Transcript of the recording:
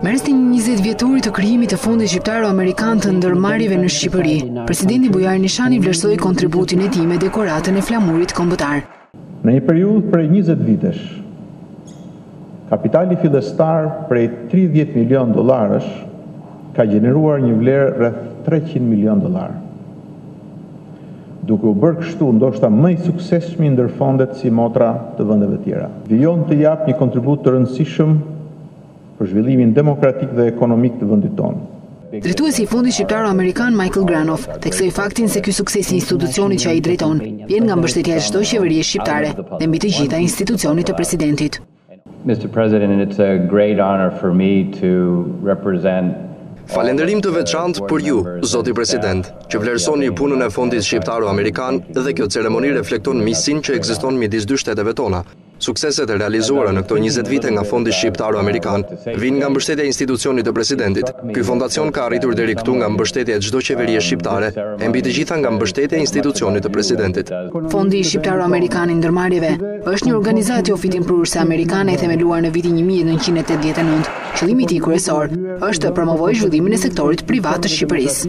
Me rastin 20 vjetorit të krijimit të Fondit Shqiptaro-Amerikan të ndërmarrjeve në Shqipëri, presidenti Bujar Nishani vlerësoi kontributin e tij me dekoratën e flamurit kombëtar. Në një periudhë prej 20 vitesh, kapitali fillestar prej 30 milion dollarësh ka gjeneruar një vlerë rreth 300 milion dollar. Duke u bërë kështu ndoshta më i suksesshëm ndër fondet si motra të vendeve tjera. Vijon të jap një kontribut të rëndësishëm për zhvillimin demokratik dhe ekonomik të vendit tonë. Drejtuesi i Fondit Shqiptaro-Amerikan Michael Granoff theksoi faktin se ky sukses i institucionit që ai drejton vjen nga mbështetja e çdo qeverie shqiptare dhe mbi të gjitha institucionit të presidentit. Mr. President, it's a great honor for me to represent. Falënderim të veçantë për ju, zoti president, që vlerësoni punën e Fondit Shqiptaro-Amerikan dhe kjo ceremoni reflekton miqësinë që ekziston midis dy shteteve tona. Sukseset e realizuara në këto 20 vite nga Fondi Shqiptaro-Amerikan vijnë nga mbështetja e institucionit të presidentit. Ky fondacion ka arritur deri këtu nga mbështetja e çdo qeverie shqiptare e mbi të gjitha nga mbështetja e institucionit të presidentit. Fondi Shqiptaro-Amerikan i ndërmarrjeve është një organizatë ofitimprurëse amerikane e themeluar në vitin 1989. Qëllimi i tij kryesor është të promovojë zhvillimin e sektorit privat të Shqipërisë.